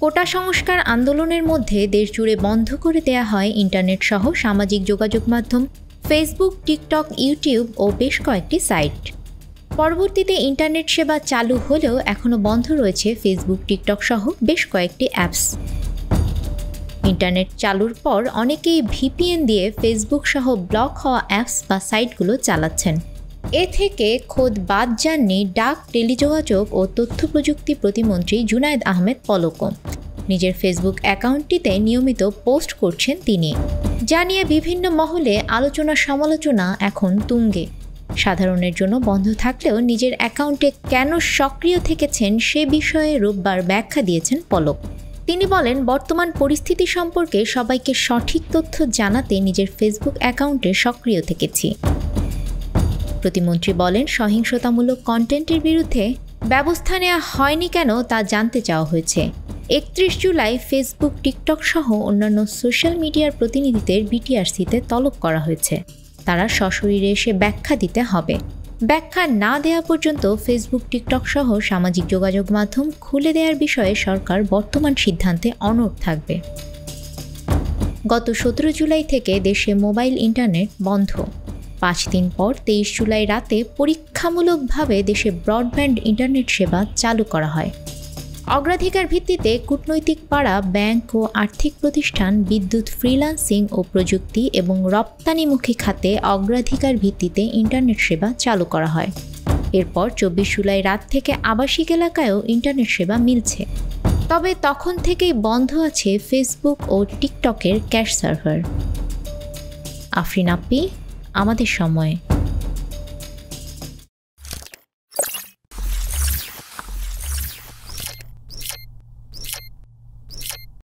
কোটা সংস্কার আন্দোলনের মধ্যে দেশজুড়ে বন্ধ করে দেয়া হয় ইন্টারনেট সহ সামাজিক যোগাযোগ মাধ্যম ফেসবুক, টিকটক, ইউটিউব ও বেশ কয়েকটি সাইট। পরবর্তীতে ইন্টারনেট সেবা চালু হলেও এখনও বন্ধ রয়েছে ফেসবুক, টিকটক সহ বেশ কয়েকটি অ্যাপস। ইন্টারনেট চালুর পর অনেকেই ভিপিএন দিয়ে ফেসবুক সহ ব্লক হওয়া অ্যাপস বা সাইটগুলো চালাচ্ছেন। এ থেকে খোদ বাদ যাননি ডাক, টেলিযোগাযোগ ও তথ্য প্রযুক্তি প্রতিমন্ত্রী জুনায়েদ আহমেদ পলকও। নিজের ফেসবুক অ্যাকাউন্টটিতে নিয়মিত পোস্ট করছেন তিনি, যা নিয়ে বিভিন্ন মহলে আলোচনা সমালোচনা এখন তুঙ্গে। সাধারণের জন্য বন্ধ থাকলেও নিজের অ্যাকাউন্টে কেন সক্রিয় থেকেছেন সে বিষয়ে রোববার ব্যাখ্যা দিয়েছেন পলক। তিনি বলেন, বর্তমান পরিস্থিতি সম্পর্কে সবাইকে সঠিক তথ্য জানাতে নিজের ফেসবুক অ্যাকাউন্টে সক্রিয় থেকেছি। প্রতিমন্ত্রী বলেন, সহিংসতামূলক কন্টেন্টের বিরুদ্ধে ব্যবস্থা নেওয়া হয়নি কেন তা জানতে চাওয়া হয়েছে। 31 জুলাই ফেসবুক, টিকটক সহ অন্যান্য সোশ্যাল মিডিয়ার প্রতিনিধিদের বিটিআরসিতে তলব করা হয়েছে। তারা সশরীরে এসে ব্যাখ্যা দিতে হবে। ব্যাখ্যা না দেওয়া পর্যন্ত ফেসবুক, টিকটক সহ সামাজিক যোগাযোগ মাধ্যম খুলে দেওয়ার বিষয়ে সরকার বর্তমান সিদ্ধান্তে অনড় থাকবে। গত 17 জুলাই থেকে দেশে মোবাইল ইন্টারনেট বন্ধ। 5 দিন পর 23 জুলাই রাতে পরীক্ষামূলকভাবে দেশে ব্রডব্যান্ড ইন্টারনেট সেবা চালু করা হয়। অগ্রাধিকার ভিত্তিতে কূটনৈতিক পাড়া, ব্যাংক ও আর্থিক প্রতিষ্ঠান, বিদ্যুৎ, ফ্রিল্যান্সিং ও প্রযুক্তি এবং রপ্তানিমুখী খাতে অগ্রাধিকার ভিত্তিতে ইন্টারনেট সেবা চালু করা হয়। এরপর 24 জুলাই রাত থেকে আবাসিক এলাকায়ও ইন্টারনেট সেবা মিলছে। তবে তখন থেকেই বন্ধ আছে ফেসবুক ও টিকটকের ক্যাশ সার্ভার। আফরিন আপি, আমাদের সময়।